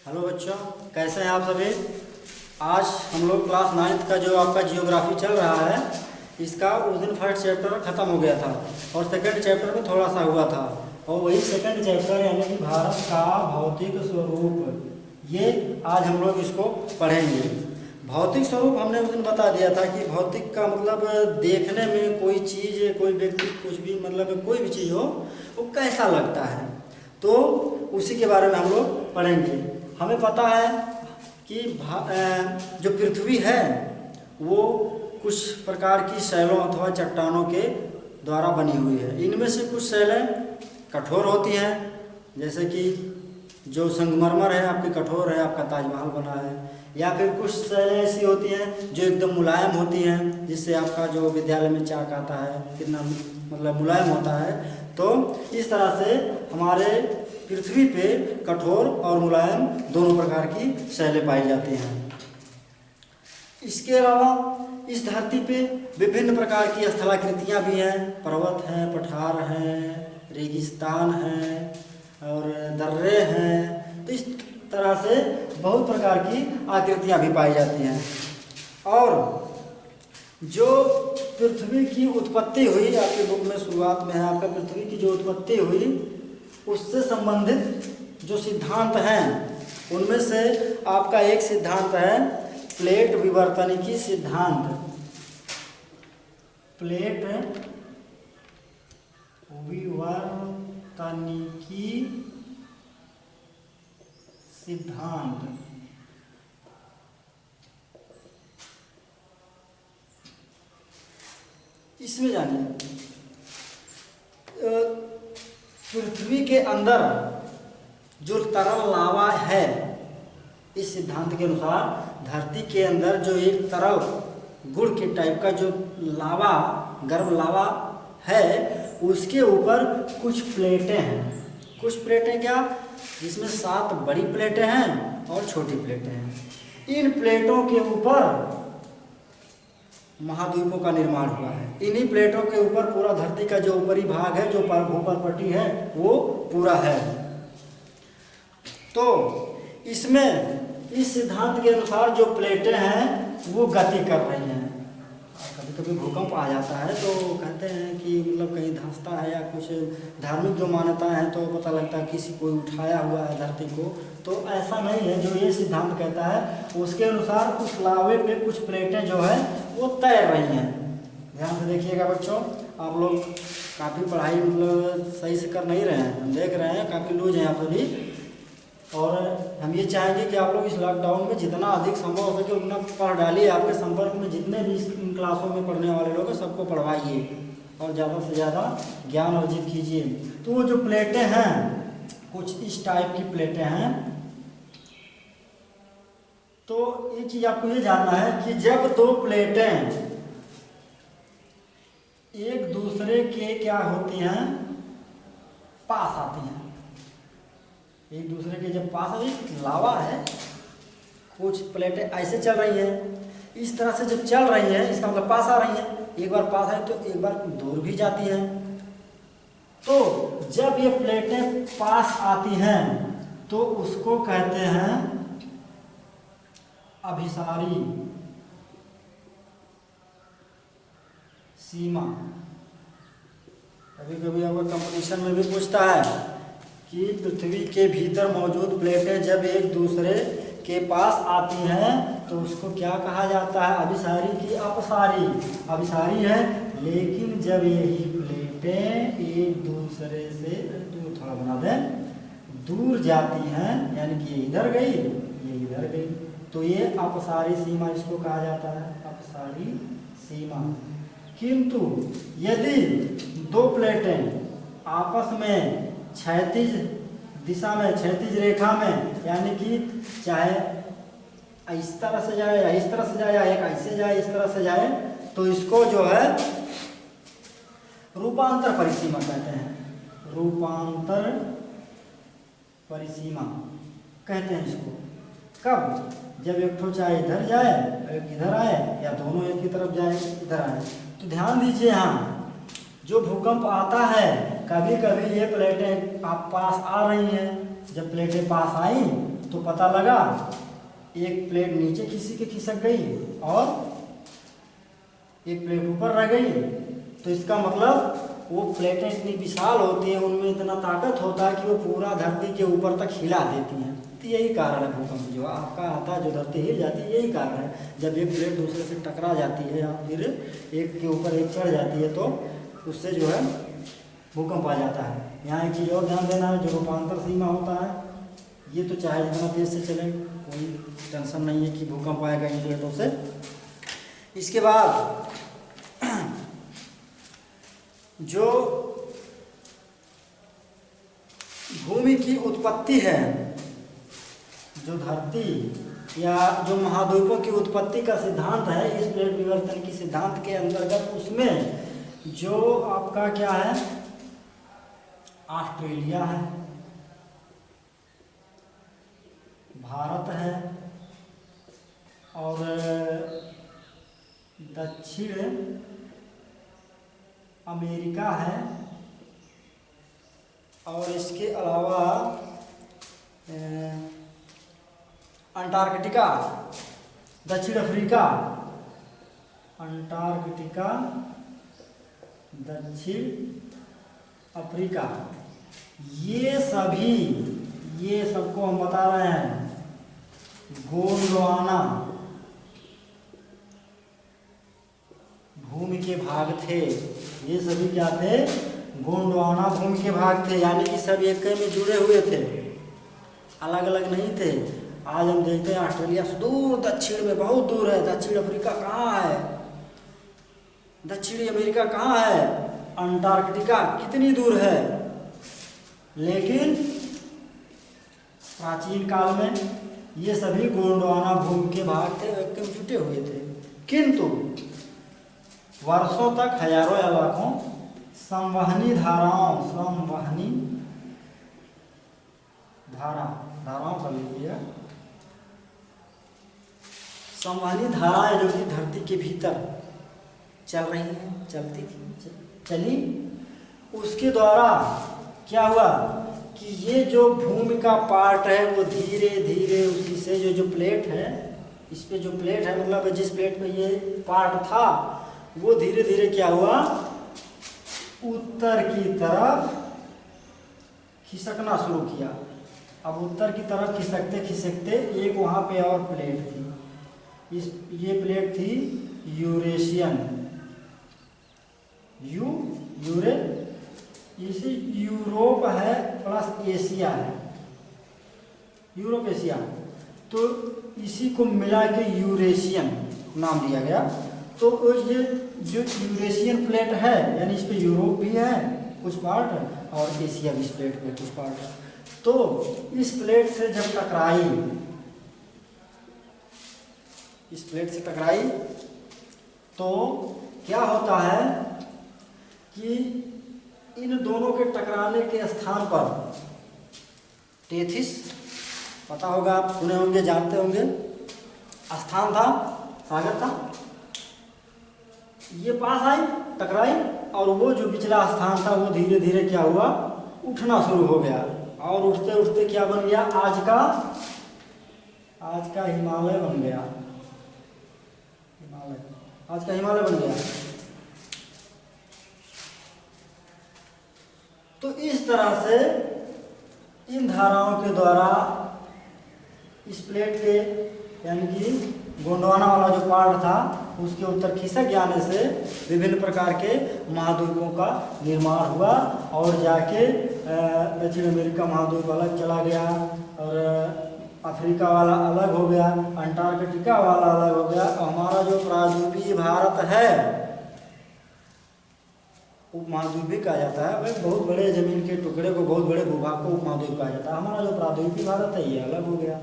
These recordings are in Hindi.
हेलो बच्चों, कैसे हैं आप सभी। आज हम लोग क्लास 9th का जो आपका जियोग्राफी चल रहा है, इसका उस दिन फर्स्ट चैप्टर ख़त्म हो गया था और सेकंड चैप्टर में थोड़ा सा हुआ था। और वही सेकंड चैप्टर यानी कि भारत का भौतिक स्वरूप, ये आज हम लोग इसको पढ़ेंगे। भौतिक स्वरूप हमने उस दिन बता दिया था कि भौतिक का मतलब देखने में कोई चीज़, कोई व्यक्ति, कुछ भी, मतलब कोई भी चीज़ हो वो कैसा लगता है, तो उसी के बारे में हम लोग पढ़ेंगे। हमें पता है कि जो पृथ्वी है वो कुछ प्रकार की शैलों अथवा चट्टानों के द्वारा बनी हुई है। इनमें से कुछ शैलें कठोर होती हैं, जैसे कि जो संगमरमर है आपकी कठोर है, आपका ताजमहल बना है। या फिर कुछ शैलें ऐसी होती हैं जो एकदम मुलायम होती हैं, जिससे आपका जो विद्यालय में चाक आता है कितना मतलब मुलायम होता है। तो इस तरह से हमारे पृथ्वी पे कठोर और मुलायम दोनों प्रकार की शैलें पाई जाती हैं। इसके अलावा इस धरती पे विभिन्न प्रकार की स्थलाकृतियाँ भी हैं, पर्वत हैं, पठार हैं, रेगिस्तान हैं और दर्रे हैं। तो इस तरह से बहुत प्रकार की आकृतियाँ भी पाई जाती हैं। और जो पृथ्वी की उत्पत्ति हुई, आपके बुक में शुरुआत में है आपका पृथ्वी की जो उत्पत्ति हुई, उससे संबंधित जो सिद्धांत हैं उनमें से आपका एक सिद्धांत है प्लेट विवर्तनिकी सिद्धांत। प्लेट विवर्तनिकी सिद्धांत। इसमें जानिए पृथ्वी के अंदर जो तरल लावा है, इस सिद्धांत के अनुसार धरती के अंदर जो एक तरल गुड़ के टाइप का जो लावा, गर्म लावा है, उसके ऊपर कुछ प्लेटें हैं। कुछ प्लेटें क्या, जिसमें 7 बड़ी प्लेटें हैं और छोटी प्लेटें हैं। इन प्लेटों के ऊपर महाद्वीपों का निर्माण हुआ है। इन्हीं प्लेटों के ऊपर पूरा धरती का जो ऊपरी भाग है, जो भूमध्य पट्टी है, वो पूरा है। तो इसमें इस सिद्धांत के अनुसार जो प्लेटें हैं वो गति कर रही हैं। कभी कभी भूकंप आ जाता है तो कहते हैं कि मतलब कहीं धंसता है, या कुछ धार्मिक जो मान्यता है तो पता लगता है किसी कोई उठाया हुआ है धरती को। तो ऐसा नहीं है, जो ये सिद्धांत कहता है उसके अनुसार उस लावे पे कुछ प्लेटें जो है वो तैर रही हैं। ध्यान से देखिएगा बच्चों, आप लोग काफ़ी पढ़ाई मतलब सही से कर नहीं रहे हैं, हम देख रहे हैं काफ़ी लूज हैं आप सभी। और हम ये चाहेंगे कि आप लोग इस लॉकडाउन में जितना अधिक संभव हो सके उतना पढ़ डालिए। आपके संपर्क में जितने भी इन क्लासों में पढ़ने वाले लोग हैं सबको पढ़वाइए और ज़्यादा से ज़्यादा ज्ञान अर्जित कीजिए। तो वो जो प्लेटें हैं कुछ इस टाइप की प्लेटें हैं। तो एक चीज़ आपको ये जानना है कि जब 2 प्लेटें एक दूसरे के क्या होती हैं, पास आती हैं, एक दूसरे के जब पास आती, लावा है, कुछ प्लेटें ऐसे चल रही हैं, इस तरह से जब चल रही हैं इसका मतलब पास आ रही हैं। एक बार पास है तो एक बार दूर भी जाती हैं। तो जब ये प्लेटें पास आती हैं तो उसको कहते हैं अभिसारी सीमा। कभी कभी आपका कंपटीशन में भी पूछता है कि पृथ्वी के भीतर मौजूद प्लेटें जब एक दूसरे के पास आती हैं तो उसको क्या कहा जाता है, अभिसारी की अपसारी। अभिसारी है, लेकिन जब यही प्लेटें एक दूसरे से थोड़ा बना दें दूर जाती हैं, यानी कि ये इधर गई ये इधर गई, तो ये अपसारी सीमा इसको कहा जाता है, अपसारी सीमा। किंतु यदि 2 प्लेटें आपस में क्षैतिज दिशा में, क्षैतिज रेखा में, यानी कि चाहे इस तरह से जाए या इस तरह से जाए या एक ऐसे जाए इस तरह से जाए, तो इसको जो है रूपांतर परिसीमा कहते हैं। रूपांतर परिसीमा कहते हैं इसको। कब, जब एक ठो चाहे इधर जाए एक इधर आए, या दोनों एक ही तरफ जाए इधर आए। तो ध्यान दीजिए, यहाँ जो भूकंप आता है कभी कभी ये प्लेटें आप पास आ रही हैं, जब प्लेटें पास आई तो पता लगा एक प्लेट नीचे किसी के खिसक गई और एक प्लेट ऊपर रह गई। तो इसका मतलब वो प्लेटें इतनी विशाल होती हैं, उनमें इतना ताकत होता है कि वो पूरा धरती के ऊपर तक हिला देती हैं। तो यही कारण है भूकंप जो आपका आता है, जो धरती हिल जाती है, यही कारण है। जब एक प्लेट दूसरे से टकरा जाती है या फिर एक के ऊपर एक चढ़ जाती है तो उससे जो है भूकंप आ जाता है। यहाँ एक चीज़ और ध्यान देना है, जो रूपांतर सीमा होता है, ये तो चाहे जितना तेज से चले कोई टेंशन नहीं है कि भूकंप आएगा इन प्लेटों से। इसके बाद जो भूमि की उत्पत्ति है, जो धरती या जो महाद्वीपों की उत्पत्ति का सिद्धांत है इस प्लेट विवर्तन की सिद्धांत के अंतर्गत, उसमें जो आपका क्या है, ऑस्ट्रेलिया है, भारत है और दक्षिण अमेरिका है और इसके अलावा अंटार्कटिका, दक्षिण अफ्रीका, अंटार्कटिका, दक्षिण अफ्रीका, ये सबको हम बता रहे हैं गोंडवाना भूमि के भाग थे। ये सभी क्या थे, गोंडवाना भूमि के भाग थे, यानी कि सब एक में जुड़े हुए थे, अलग अलग नहीं थे। आज हम देखते हैं ऑस्ट्रेलिया से दूर दक्षिण में बहुत दूर है, दक्षिण अफ्रीका कहाँ है, दक्षिणी अमेरिका कहाँ है, अंटार्कटिका कितनी दूर है। लेकिन प्राचीन काल में ये सभी गोंडवाना भूमि के भाग थे, एकदम जुटे हुए थे। किंतु वर्षों तक, हजारों या लाखों संवहनी धाराओं का लीजिए, संवहनी धाराएं जो कि धरती के भीतर चल रही हैं, चली, उसके द्वारा क्या हुआ कि ये जो भूमि का पार्ट है वो धीरे धीरे उसी से जो प्लेट है, इस पे जो प्लेट है, मतलब जिस प्लेट पे ये पार्ट था, वो धीरे धीरे क्या हुआ, उत्तर की तरफ खिसकना शुरू किया। अब उत्तर की तरफ खिसकते खिसकते एक वहाँ पे और प्लेट थी, ये प्लेट थी यूरेशियन, इसे यूरोप है प्लस एशिया है, यूरोप एशिया, तो इसी को मिला के यूरेशियन नाम दिया गया। तो ये जो यूरेशियन प्लेट है, यानी इस पे यूरोप भी है कुछ पार्ट और एशिया भी इस प्लेट पे कुछ पार्ट है। तो इस प्लेट से जब टकराई, इस प्लेट से टकराई तो क्या होता है कि इन दोनों के टकराने के स्थान पर टेथिस, पता होगा, आप सुने होंगे, जानते होंगे, स्थान था, सागर था, ये पास आई, टकराई, और वो जो पिछला स्थान था वो धीरे धीरे क्या हुआ, उठना शुरू हो गया, और उठते उठते क्या बन गया, आज का हिमालय बन गया, आज का हिमालय बन गया। तो इस तरह से इन धाराओं के द्वारा इस प्लेट के, यानी कि गोंडवाना वाला जो पार्ट था, उसके उत्तर खिसक जाने से विभिन्न प्रकार के महाद्वीपों का निर्माण हुआ, और जाके दक्षिण अमेरिका महाद्वीप अलग चला गया, और अफ्रीका वाला अलग हो गया, अंटार्कटिका वाला अलग हो गया। हमारा जो प्रायद्वीपीय भारत है, उपमहाद्वीप कहा जाता है, भाई बहुत बड़े जमीन के टुकड़े को, बहुत बड़े भूभाग को उपमहाद्वीप कहा जाता है। हमारा जो प्रायद्वीपीय भारत है ये अलग हो गया।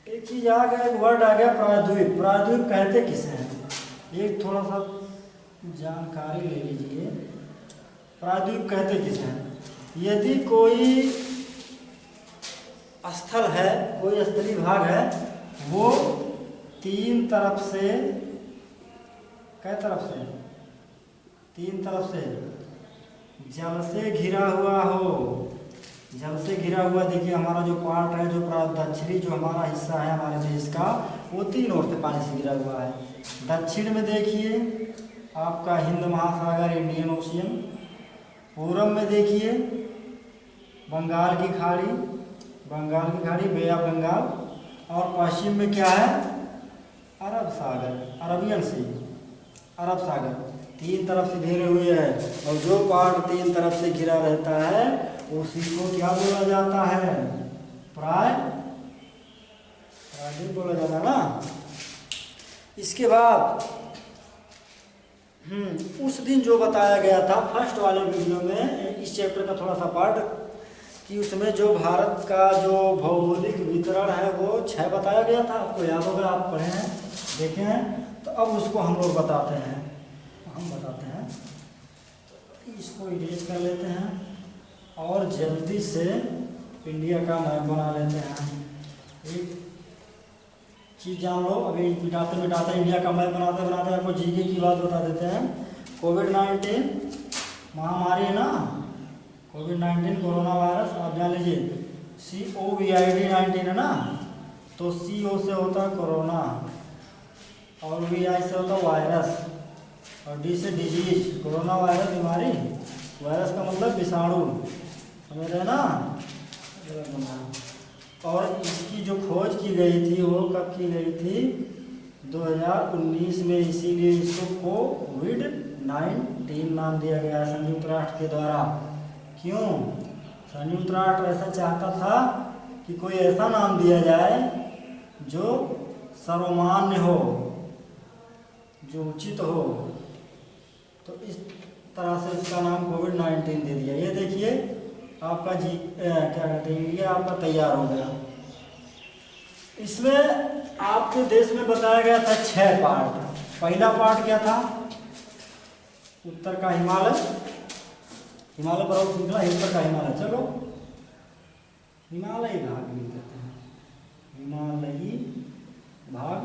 एक चीज आ गया, एक वर्ड आ गया, प्रायद्वीप। प्रायद्वीप कहते किसे हैं, एक थोड़ा सा जानकारी ले लीजिए। प्रायद्वीप कहते किसे हैं, यदि कोई स्थल है, कोई स्थलीय भाग है, वो तीन तरफ से, कै तरफ से, तीन तरफ से जल से घिरा हुआ हो, जल से घिरा हुआ देखिए हमारा जो पार्ट है, जो दक्षिणी जो हमारा हिस्सा है हमारे देश का, वो 3 ओर से पानी से घिरा हुआ है। दक्षिण में देखिए आपका हिंद महासागर, इंडियन ओशियन। पूरब में देखिए बंगाल की खाड़ी, बे ऑफ बंगाल। और पश्चिम में क्या है, अरब सागर, अरबियन सी, अरब सागर। 3 तरफ से घिरे हुए हैं, और जो पार्ट 3 तरफ से घिरा रहता है उसी को क्या बोला जाता है, प्रायद्वीप बोला जाता है ना। इसके बाद उस दिन जो बताया गया था फर्स्ट वाले वीडियो में, इस चैप्टर का थोड़ा सा पार्ट, कि उसमें जो भारत का जो भौगोलिक वितरण है वो 6 बताया गया था। आपको याद होगा, आप पढ़े हैं, देखे हैं। तो अब उसको हम लोग बताते हैं, तो इसको इरेज कर लेते हैं और जल्दी से इंडिया का मैप बना लेते हैं। एक चीज़ जान लो, अभी मिटाते इंडिया का मैप बनाते आपको जीके की बात बता देते हैं। कोविड-19 महामारी है ना, कोविड-19 कोरोना वायरस, आप जान लीजिए COVID-19 है ना, तो CO से होता है कोरोना, और VI से होता है वायरस, और D से डिजीज, कोरोना वायरस बीमारी, वायरस का मतलब विषाणु, समझ रहे ना। और इसकी जो खोज की गई थी वो कब की गई थी, 2019 में, इसीलिए इसको कोविड-19 नाम दिया गया संयुक्त राष्ट्र के द्वारा। क्यों? संयुक्त राष्ट्र ऐसा चाहता था कि कोई ऐसा नाम दिया जाए जो सर्वमान्य हो, जो उचित हो, तो इस तरह से इसका नाम कोविड-19 दे दिया। ये देखिए आपका क्या कहते हैं, इंडिया आपका तैयार हो गया। इसमें आपके देश में बताया गया था 6 पार्ट। पहला पार्ट क्या था, उत्तर का हिमालय पर्वत श्रृंखला, उत्तर का हिमालय। चलो हिमालयी भाग भी कहते हैं, हिमालयी भाग,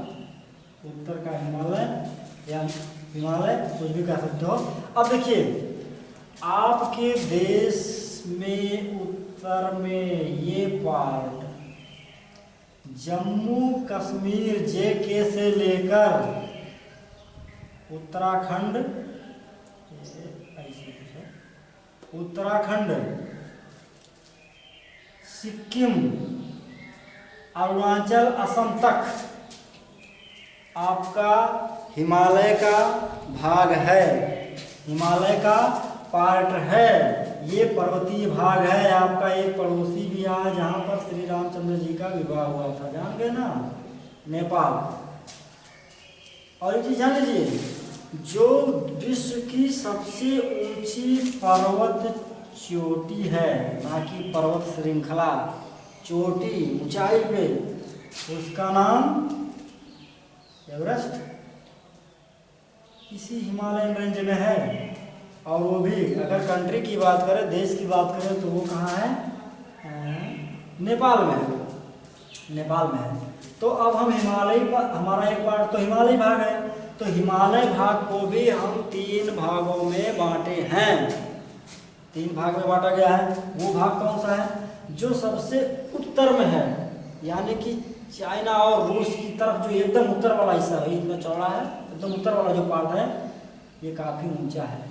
उत्तर का हिमालय या हिमालय, कुछ भी कह सकते हो। अब देखिए आपके देश में उत्तर में ये पार्ट जम्मू कश्मीर JK से लेकर उत्तराखंड, सिक्किम, अरुणाचल, असम तक आपका हिमालय का भाग है, हिमालय का पार्ट है। ये पर्वतीय भाग है। आपका एक पड़ोसी भी आया जहाँ पर श्री रामचंद्र जी का विवाह हुआ था, जान गए ना, नेपाल। और एक चीज जान लीजिए, जो विश्व की सबसे ऊंची पर्वत चोटी है, ना कि पर्वत श्रृंखला, चोटी ऊंचाई पे, उसका नाम एवरेस्ट इसी हिमालयन रेंज में है। और वो भी अगर कंट्री की बात करें, देश की बात करें, तो वो कहाँ है, नेपाल में है, नेपाल में है। तो अब हम हमारा एक पार्ट तो हिमालय भाग है, तो हिमालय भाग को भी हम 3 भागों में बांटे हैं, 3 भाग में बांटा गया है। वो भाग कौन सा है, जो सबसे उत्तर में है, यानी कि चाइना और रूस की तरफ जो एकदम उत्तर वाला हिस्सा है, इतना चौड़ा है, एकदम उत्तर वाला जो पार्ट है, ये काफ़ी ऊंचा है,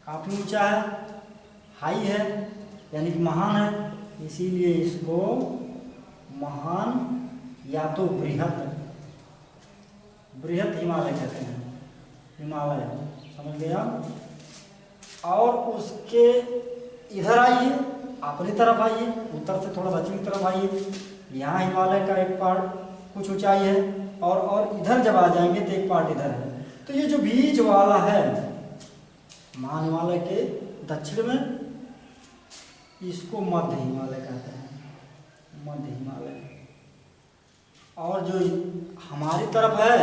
काफ़ी ऊंचा है, हाई है, यानी कि महान है, इसीलिए इसको महान या तो बृहत हिमालय कहते हैं, हिमालय, समझ गया। और उसके इधर आइए, अपनी तरफ आइए, उत्तर से थोड़ा दक्षिण की तरफ आइए, यहाँ हिमालय का एक पार्ट कुछ ऊंचाई है, और इधर जब आ जाएंगे तो एक पार्ट इधर है। तो ये जो बीच वाला है महान हिमालय के दक्षिण में, इसको मध्य हिमालय कहते हैं, मध्य हिमालय। और जो हमारी तरफ है,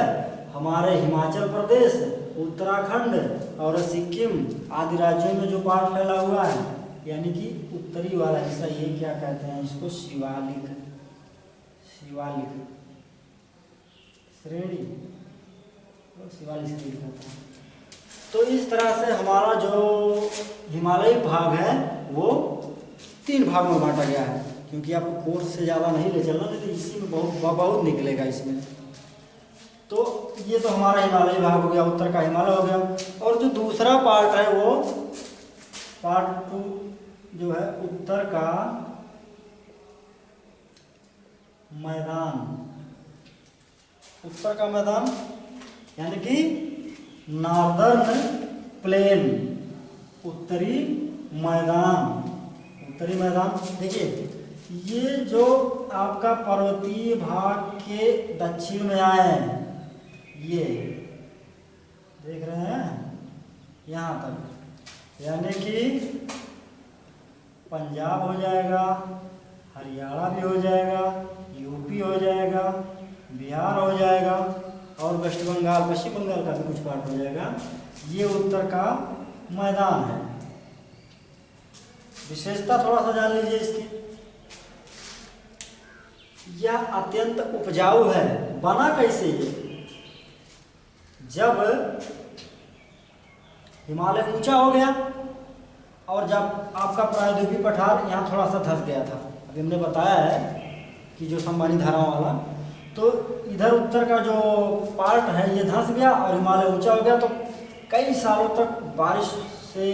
हमारे हिमाचल प्रदेश, उत्तराखंड और सिक्किम आदि राज्यों में जो पार्ट फैला हुआ है, यानी कि उत्तरी वाला हिस्सा, ये क्या कहते हैं, इसको शिवालिक श्रेणी, शिवालिक श्रेणी कहते हैं। तो इस तरह से हमारा जो हिमालयी भाग है वो 3 भाग में बांटा गया है, क्योंकि आपको कोर्स से ज़्यादा नहीं ले चलना, नहीं तो इसी में बहुत निकलेगा इसमें। तो ये तो हमारा हिमालयी भाग हो गया, उत्तर का हिमालय हो गया। और जो दूसरा पार्ट है वो पार्ट 2 जो है उत्तर का मैदान। उत्तर का मैदान यानी कि नॉर्दर्न प्लेन, उत्तरी मैदान। उत्तरी मैदान देखिए, ये जो आपका पर्वतीय भाग के दक्षिण में आए हैं, ये देख रहे हैं यहाँ तक, यानी कि पंजाब हो जाएगा, हरियाणा भी हो जाएगा, यूपी हो जाएगा, बिहार हो जाएगा, और वेस्ट बंगाल, पश्चिम बंगाल का भी कुछ पार्ट हो जाएगा। ये उत्तर का मैदान है। विशेषता थोड़ा सा जान लीजिए इसकी। यह अत्यंत उपजाऊ है। बना कैसे ये? जब हिमालय ऊंचा हो गया और जब आपका प्रायद्वीपीय पठार यहाँ थोड़ा सा धंस गया था, अभी हमने बताया है कि जो संबानी धाराओं वाला, तो इधर उत्तर का जो पार्ट है ये धंस गया और हिमालय ऊंचा हो गया, तो कई सालों तक बारिश से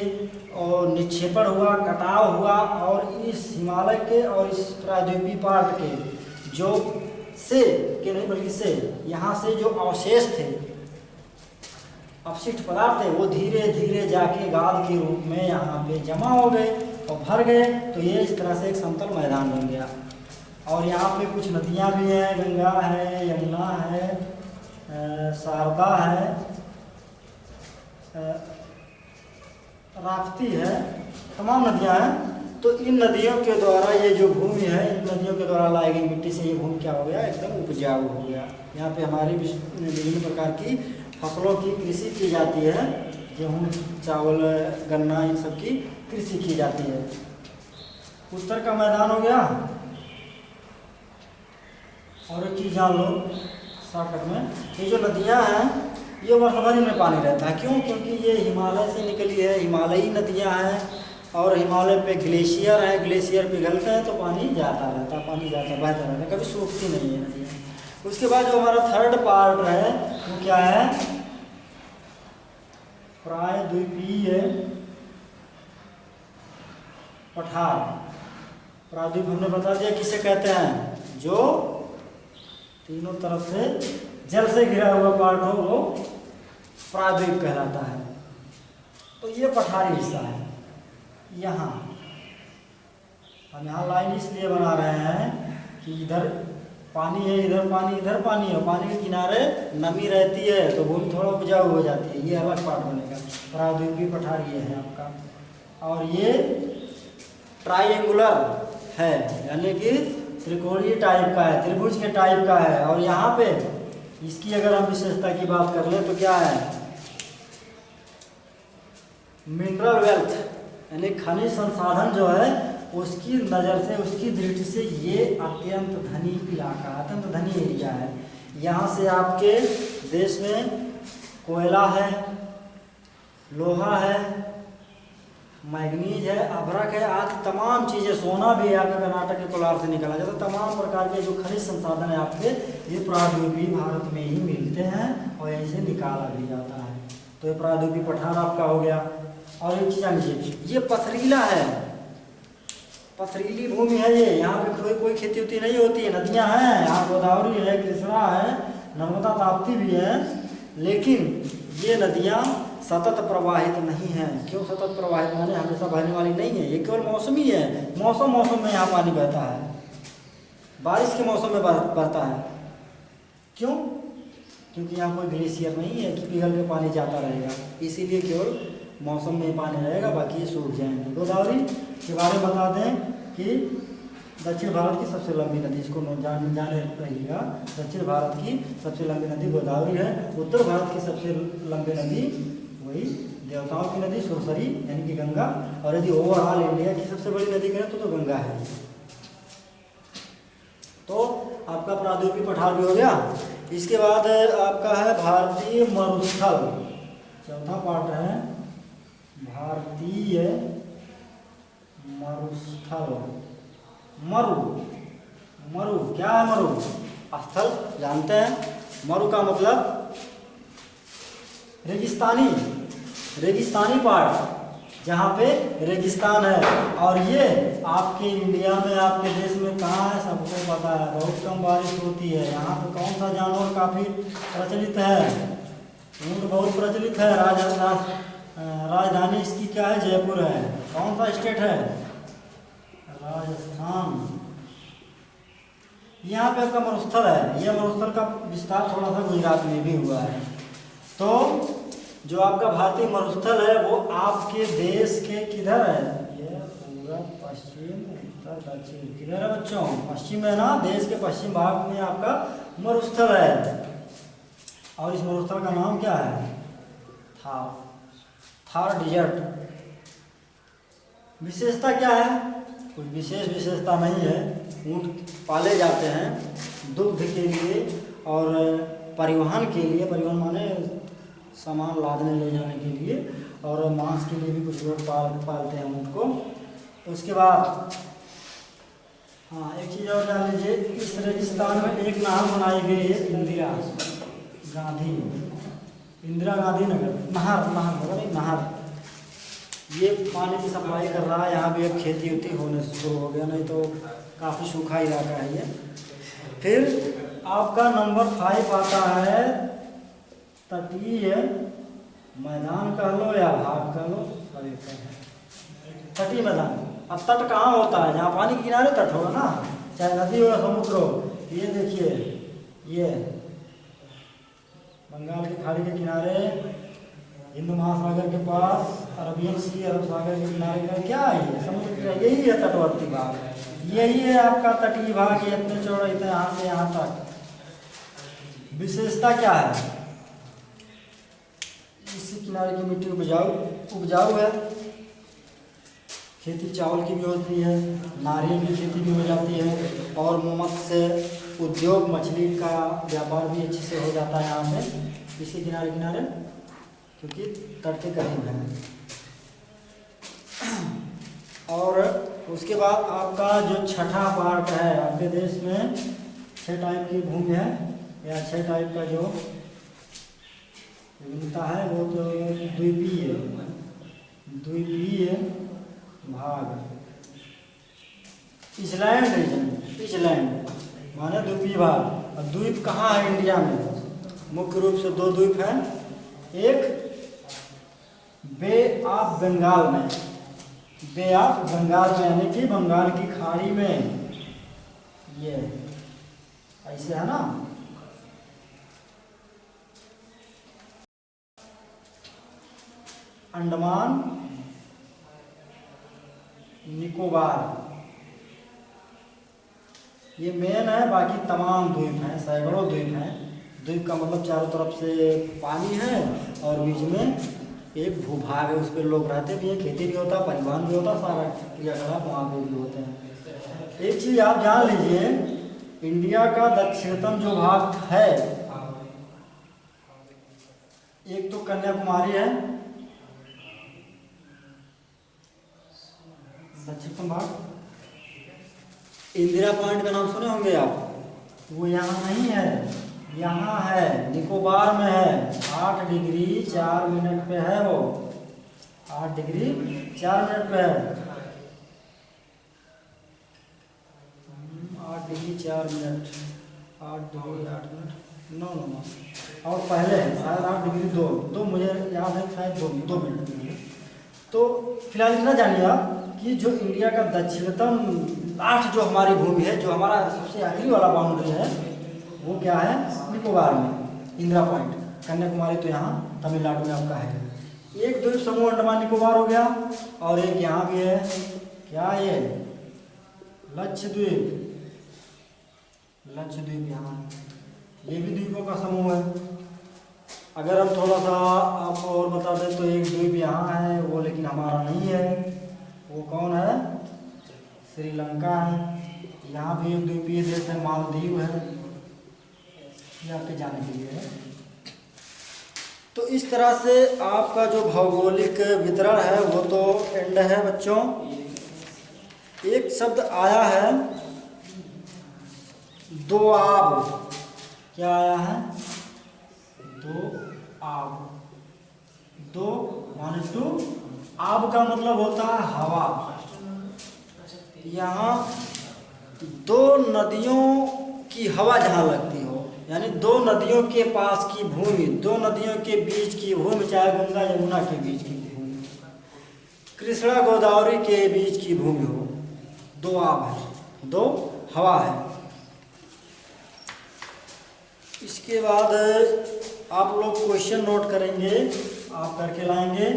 और निक्षेपण हुआ, कटाव हुआ, और इस हिमालय के और इस प्रायद्वीपीय पार्ट के जो से के नहीं बल्कि से यहाँ से जो अवशेष थे, अपशिष्ट पदार्थ थे, वो धीरे धीरे जाके गाद के रूप में यहाँ पे जमा हो गए और भर गए। तो ये इस तरह से एक समतल मैदान बन गया। और यहाँ पे कुछ नदियाँ भी हैं, गंगा है, यमुना है, शारदा है, राप्ती है, तमाम नदियाँ हैं। तो इन नदियों के द्वारा ये जो भूमि है, इन नदियों के द्वारा लाई गई मिट्टी से ये भूमि क्या हो गया, एकदम उपजाऊ हो गया। यहाँ पे हमारी विभिन्न प्रकार की फसलों की कृषि की जाती है, गेहूँ, चावल, गन्ना, इन सब की कृषि की जाती है। उत्तर का मैदान हो गया। और एक चीज़ जान लो शॉर्टकट में, ये जो नदियाँ हैं ये वर्ष भर में पानी रहता है। क्यों? क्योंकि ये हिमालय से निकली है, हिमालयी नदियाँ हैं, और हिमालय पे ग्लेशियर है, ग्लेशियर पिघलते हैं तो पानी जाता रहता है, पानी जाता बहता रहता है, कभी सूखती नहीं है नदियाँ। उसके बाद जो हमारा थर्ड पार्ट है वो क्या है? प्रायद्वीपीय पठार। प्रायद्वीप हमने बता दिया किसे कहते हैं, जो तीनों तरफ से जल से घिरा हुआ पार्ट हो वो प्रायद्वीप कहलाता है। तो ये पठारी हिस्सा है। यहाँ हम यहाँ लाइन इसलिए बना रहे हैं कि इधर पानी है, इधर पानी, इधर पानी है, पानी के किनारे नमी रहती है तो भूमि थोड़ा उपजाऊ हो जाती है। ये अलग पार्ट बनेगा। प्रायद्वीपीय पठार ये है आपका। और ये ट्राइएंगुलर है, यानी कि त्रिकोणीय टाइप का है, त्रिभुज के टाइप का है। और यहाँ पे इसकी अगर हम विशेषता की बात कर लें तो क्या है? मिनरल वेल्थ यानी खनिज संसाधन जो है उसकी नज़र से, उसकी दृष्टि से ये अत्यंत धनी इलाका, अत्यंत धनी एरिया है। यहाँ से आपके देश में कोयला है, लोहा है, मैग्नीज है, अभ्रक है, आदि तमाम चीज़ें, सोना भी है आपके कर्नाटक के कोलार से निकाला जाता है। तमाम प्रकार के जो खनिज संसाधन है आपके, ये प्रायद्वीपीय भारत में ही मिलते हैं और यहीं से निकाला भी जाता है। तो ये प्रायद्वीपीय पठार आपका हो गया। और एक चीज़ जानिए, ये पथरीला है, पथरीली भूमि है ये। यहाँ पे कोई खेती उती नहीं होती है। नदियाँ हैं, यहाँ गोदावरी है, कृष्णा है, नर्मदा, ताप्ती भी है, लेकिन ये नदियाँ सतत प्रवाहित नहीं हैं। क्यों सतत प्रवाहित? माने हमेशा बहने वाली नहीं है, ये केवल मौसमी है। मौसम में यहाँ पानी बहता है, बारिश के मौसम में बहता है। क्यों? क्योंकि यहाँ कोई ग्लेशियर नहीं है कि पिघल के पानी जाता रहेगा, इसीलिए केवल मौसम में पानी रहेगा, बाकी ये सूख जाएंगे। गोदावरी के बारे में बता दें कि दक्षिण भारत की सबसे लंबी नदी, इसको जाने रहिएगा, दक्षिण भारत की सबसे लंबी नदी गोदावरी है। उत्तर भारत की सबसे लंबी नदी वही देवताओं की नदी सुरसरी यानी कि गंगा। और यदि ओवरऑल इंडिया की सबसे बड़ी नदी करें तो गंगा है। तो आपका प्रायद्वीपीय पठार भी हो गया। इसके बाद आपका है भारतीय मरुस्थल। चौथा पार्ट है भारतीय मरुस्थल, मरु, मरु क्या है? मरु स्थल जानते हैं। मरु का मतलब रेगिस्तानी, रेगिस्तानी पार्ट जहाँ पे रेगिस्तान है। और ये आपके इंडिया में, आपके देश में कहाँ है सबको पता है, बहुत कम बारिश होती है। यहाँ पे कौन सा जानवर काफ़ी प्रचलित है? ऊँट बहुत प्रचलित है। राजधानी इसकी क्या है? जयपुर है। कौन सा स्टेट है? राजस्थान। यहाँ पे आपका मरुस्थल है। यह मरुस्थल का विस्तार थोड़ा सा गुजरात में भी हुआ है। तो जो आपका भारतीय मरुस्थल है वो आपके देश के किधर है? ये पूरा पश्चिम, उत्तर, दक्षिण किधर है बच्चों? पश्चिम है ना। देश के पश्चिम भाग में आपका मरुस्थल है। और इस मरुस्थल का नाम क्या है? थार, थार डिजर्ट। विशेषता क्या है? कुछ विशेष विशेषता नहीं है। ऊँट पाले जाते हैं दुग्ध के लिए और परिवहन के लिए, परिवहन माने सामान लादने ले जाने के लिए, और मांस के लिए भी कुछ लोग पालते हैं ऊँट को। उसके बाद हाँ, एक चीज़ और जान लीजिए, इस रेगिस्तान में एक नहर बनाई गई है, इंदिरा गांधी, इंदिरा गांधी नगर नहर, नहर मतलब एक नहर। ये पानी की सप्लाई कर रहा है। यहाँ भी अब खेती उती होने शुरू हो गया, नहीं तो काफ़ी सूखा इलाका है ये। फिर आपका नंबर 5 आता है तटीय मैदान कह लो या भाग कह लो, सभी तटीय मैदान। अब तट कहाँ होता है? जहाँ पानी के किनारे तट होगा ना, चाहे नदी हो या समुद्र हो। ये देखिए, ये बंगाल की खाड़ी के किनारे, हिंद महासागर के पास, अरबियन सी, अरब सागर के किनारे क्या है? ये समुद्र का, यही है तटवर्ती भाग, यही है आपका तटीय भाग। ये इतने चौड़ा, इतने यहाँ से यहाँ तक। विशेषता क्या है? इसी किनारे की मिट्टी उपजाऊ है। खेती चावल की भी होती है, नारियल की खेती भी हो जाती है, और मत्स्य उद्योग, मछली का व्यापार भी अच्छे से हो जाता है यहाँ पे इसी किनारे किनारे, क्योंकि तट के करीब है। और उसके बाद आपका जो छठा पार्ट है, आपके देश में 6 टाइप की भूमि है, या 6 टाइप का जो विभिन्नता है वो तो द्वीपीय, द्वीपीय भाग, इसलैंड रीजन, इसलैंड माने द्वीपीय भाग। और द्वीप कहाँ है इंडिया में? मुख्य रूप से 2 द्वीप हैं। एक बे ऑफ बंगाल में, बे ऑफ बंगाल में यानी कि बंगाल की खाड़ी में, ये ऐसे है ना। अंडमान निकोबार, ये मेन है। बाकी तमाम द्वीप हैं, सैकड़ों द्वीप हैं। द्वीप का मतलब चारों तरफ से पानी है और बीच में एक भूभाग है, उस पर लोग रहते भी हैं, खेती भी होता, परिवहन भी होता, सारा क्रियाकलाप वहाँ पे भी होते हैं। एक चीज़ आप जान लीजिए, इंडिया का दक्षिणतम जो भाग है, एक तो कन्याकुमारी है, दक्षिणतम भाग। इंदिरा पॉइंट का नाम सुने होंगे आप, वो यहाँ नहीं है, यहाँ है, निकोबार में है। 8 डिग्री 4 मिनट पे है वो, 8 डिग्री 4 मिनट पे है, 8 degree 4 minute, 8 degree 8 minute, no no no, और पहले है शायद 8 डिग्री 2 मुझे याद है, शायद 2 मिनट में। तो फिलहाल इतना जानिए आप कि जो इंडिया का दक्षिणतम लास्ट जो हमारी भूमि है, जो हमारा सबसे आखिरी वाला बाउंड्री है, वो क्या है? निकोबार में, इंदिरा पॉइंट। कन्याकुमारी तो यहाँ तमिलनाडु में आपका है। एक द्वीप समूह अंडमान निकोबार हो गया, और एक यहाँ भी है, क्या ये? लक्षद्वीप, लक्षद्वीप यहाँ, ये भी द्वीपों का समूह है। अगर हम थोड़ा सा आपको और बता दें तो एक द्वीप यहाँ है, वो लेकिन हमारा नहीं है। वो कौन है? श्रीलंका है। यहाँ भी एक द्वीपीय देश है, मालदीव है, ये आपके जाने के लिए है। तो इस तरह से आपका जो भौगोलिक वितरण है वो तो एंड है बच्चों। एक शब्द आया है दो आब। क्या आया है? दो आब। दो माने टू, आब का मतलब होता है हवा। यहाँ दो नदियों की हवा जहाँ लगती हो, यानी दो नदियों के पास की भूमि, दो नदियों के बीच की भूमि, चाहे गंगा यमुना के बीच की भूमि, कृष्णा गोदावरी के बीच की भूमि हो, दो आब है, दो हवा है। इसके बाद आप लोग क्वेश्चन नोट करेंगे, आप करके लाएंगे,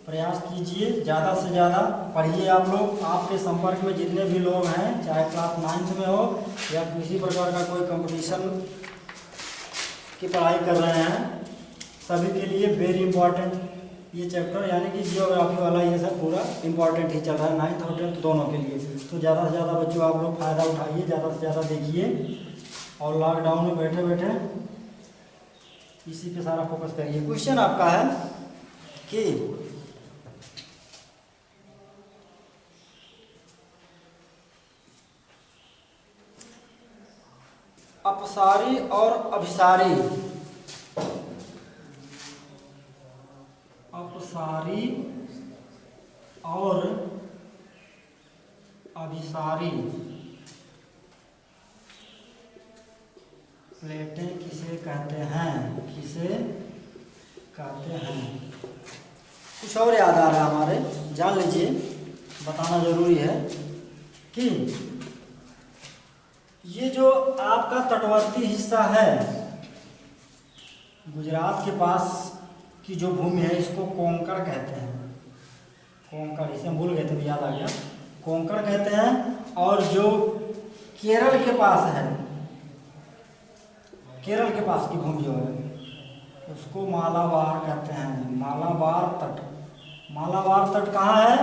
प्रयास कीजिए, ज़्यादा से ज़्यादा पढ़िए। आप लोग, आपके संपर्क में जितने भी लोग हैं, चाहे क्लास 9th में हो या किसी प्रकार का कोई कंपटीशन की पढ़ाई कर रहे हैं, सभी के लिए वेरी इंपॉर्टेंट ये चैप्टर, यानी कि जियोग्राफी वाला ये सब पूरा इंपॉर्टेंट ही चल रहा है 9th और 10th दोनों के लिए। तो ज़्यादा से ज़्यादा बच्चों आप लोग फ़ायदा उठाइए, ज़्यादा से ज़्यादा देखिए, और लॉकडाउन में बैठे बैठे इसी पे सारा फोकस करिए। क्वेश्चन आपका है कि अपसारी और अभिसारी, अपसारी और अभिसारी प्लेटें किसे कहते हैं? किसे कहते हैं? कुछ और याद आ रहा है हमारे, जान लीजिए, बताना जरूरी है कि ये जो आपका तटवर्ती हिस्सा है, गुजरात के पास की जो भूमि है, इसको कोंकण कहते हैं। कोंकण, इसे हम भूल गए थे, याद आ गया, कोंकण कहते हैं। और जो केरल के पास है, केरल के पास की भूमि जो है, उसको मालाबार कहते हैं। मालाबार तट, मालाबार तट कहाँ है?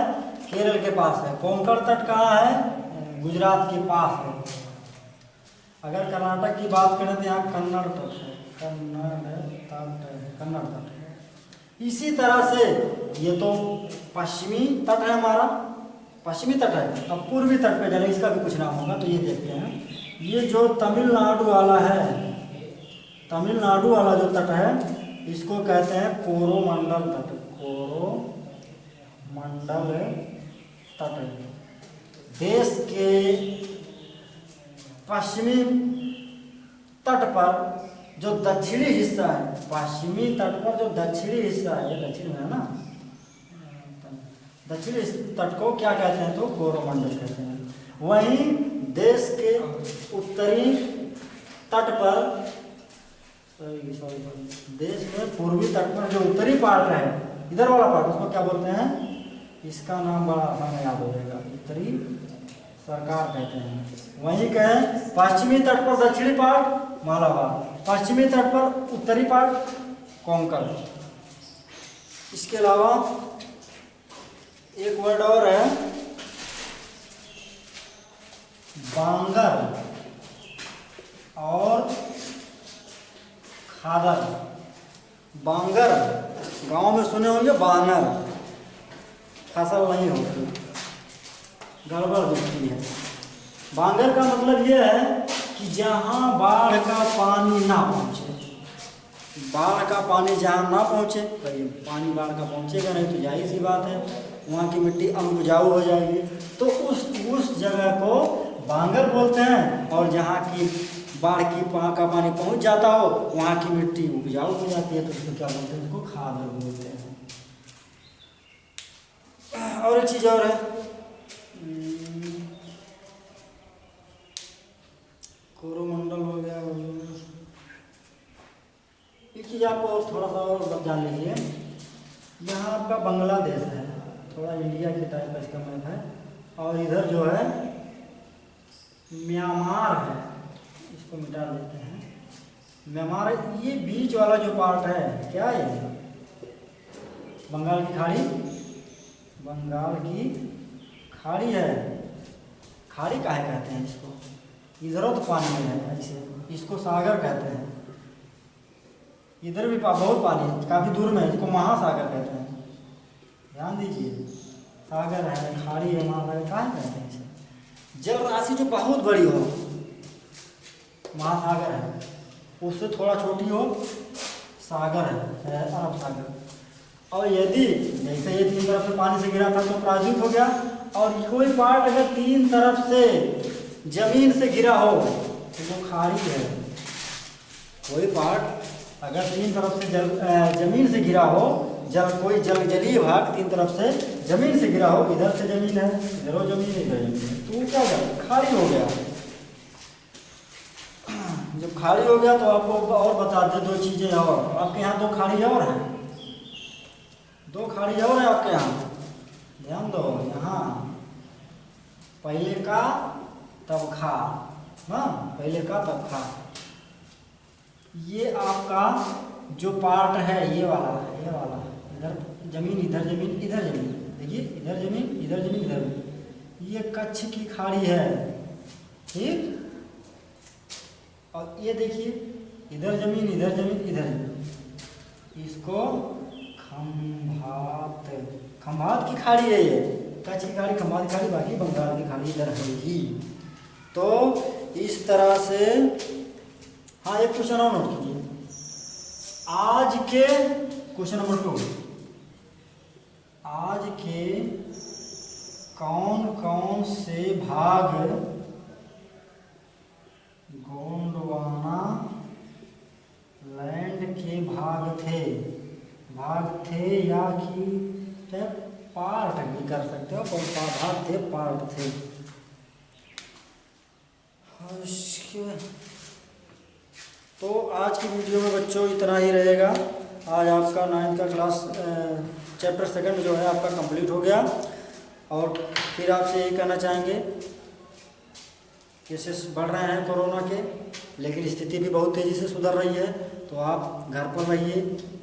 केरल के पास है। कोंकण तट कहाँ है? गुजरात के पास है। अगर कर्नाटक की बात करें तो यहाँ कन्नड़ तट है, कन्नड़ तट है। इसी तरह से ये तो पश्चिमी तट है हमारा, पश्चिमी तट है। अब पूर्वी तट पे चले, इसका भी कुछ नाम होगा, तो ये देखते हैं। ये जो तमिलनाडु वाला है, तमिलनाडु वाला जो तट है, इसको कहते हैं कोरोमंडल तट। कोरोमंडल तट देश के पश्चिमी तट पर जो दक्षिणी हिस्सा है, पश्चिमी तट पर जो दक्षिणी हिस्सा है, ये दक्षिण में है ना, दक्षिणी तट को क्या कहते हैं? तो कोरोमंडल कहते हैं। वहीं देश के उत्तरी तट पर, देश में पूर्वी तट पर जो उत्तरी पार्ट है, इधर वाला पार्ट, उसको क्या बोलते हैं? इसका नाम बड़ा आसान याद हो जाएगा, उत्तरी सरकार कहते हैं। वहीं कहें पश्चिमी तट पर दक्षिणी पार्ट मालाबार, पश्चिमी तट पर उत्तरी पार्ट कोंकण। इसके अलावा एक वर्ड और है, बांगर और खादर। बांगर गांव में सुने होंगे, बांगर फसल नहीं होती, गड़बड़ दिखती है। बांगर का मतलब ये है कि जहाँ बाढ़ का पानी ना पहुँचे, बाढ़ का पानी जहाँ ना पहुँचे, तो ये पानी बाढ़ का पहुँचेगा नहीं, तो जाहिर सी बात है वहाँ की मिट्टी उपजाऊ हो जाएगी। तो उस जगह को बांगर बोलते हैं। और जहाँ की बाढ़ की का पानी पहुँच जाता हो, वहाँ की मिट्टी उपजाऊ हो जाती है, तो उसको क्या बोलते हैं? उसको खादर बोलते हैं। और एक चीज़ और है, कोरोमंडल हो गया, एक चीज़ आपको और थोड़ा सा और जान लीजिए। यहाँ आपका बांग्लादेश है, थोड़ा इंडिया के टाइप का इसका मैप है, और इधर जो है म्यांमार है, इसको मिटा देते हैं। म्यांमार, ये बीच वाला जो पार्ट है, क्या है? बंगाल की खाड़ी, बंगाल की खाड़ी है। खाड़ी काहे कहते हैं इसको? इधरों तो पानी में है, ऐसे इसको सागर कहते हैं। इधर भी बहुत पानी है, काफ़ी दूर में है, इसको महासागर कहते हैं। ध्यान दीजिए, सागर है, खाड़ी है, महासागर काहे कहते हैं इसे? जल राशि जो बहुत बड़ी हो, महासागर है, उससे थोड़ा छोटी हो, सागर है, अरब सागर। और यदि जैसे ये 3 तरफ से पानी से घिरा था तो प्रायद्वीप हो गया। और कोई पार्ट अगर 3 तरफ से जमीन से घिरा हो तो वो खाड़ी है। कोई पार्ट अगर 3 तरफ से जमीन से घिरा हो, कोई जलीय भाग 3 तरफ से जमीन से घिरा हो, इधर से जमीन है, इधर हो जमीन, इधर जमीन है, तो वो क्या हो गया, खाड़ी हो गया। जब खाड़ी हो गया तो आपको और बता दें 2 चीजें और। आपके यहाँ 2 खाड़ी और हैं, 2 खाड़ी और है आपके यहाँ, ध्यान दो। यहाँ पहले का तब खा, हाँ, पहले का तब खा। ये आपका जो पार्ट है ये वाला है, ये वाला, इधर जमीन, इधर जमीन, इधर जमीन, देखिए इधर जमीन, इधर जमीन, इधर जमीन, ये कच्छ की खाड़ी है, ठीक। और ये देखिए इधर जमीन, इधर जमीन, इधर जमीन, इसको खंभात की खाड़ी है। ये कच्छ की खाड़ी, खंभात की खाड़ी, बाकी बंगाल की खाड़ी इधर है ही। तो इस तरह से, हाँ, एक क्वेश्चन और नोट कीजिए। आज के क्वेश्चन नंबर 2, आज के कौन कौन से भाग गोंडवाना लैंड के भाग थे या कि पार्ट भी कर सकते हो, भाग थे, पार्ट थे। तो आज की वीडियो में बच्चों इतना ही रहेगा। आज आपका 9th का क्लास चैप्टर 2 जो है आपका कंप्लीट हो गया। और फिर आपसे यही कहना चाहेंगे, केसेस बढ़ रहे हैं कोरोना के, लेकिन स्थिति भी बहुत तेज़ी से सुधर रही है। तो आप घर पर रहिए,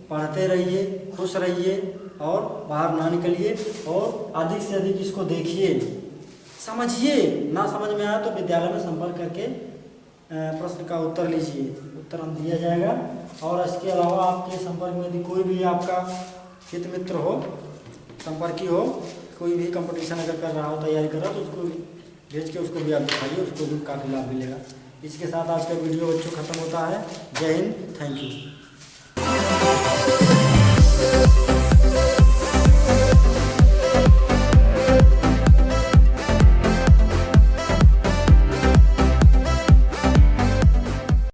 पढ़ते रहिए, खुश रहिए और बाहर ना निकलिए। और अधिक से अधिक इसको देखिए, समझिए। ना समझ में आया तो विद्यालय में संपर्क करके प्रश्न का उत्तर लीजिए, उत्तर हम दिया जाएगा। और इसके अलावा आपके संपर्क में यदि कोई भी आपका हित मित्र हो, संपर्की हो, कोई भी कंपटीशन अगर कर रहा हो, तैयारी कर रहा हो, तो उसको भेज के उसको भी आप दिखाइए, उसको भी काफ़ी लाभ मिलेगा। इसके साथ आज का वीडियो बच्चों खत्म होता है। जय हिंद, थैंक यू।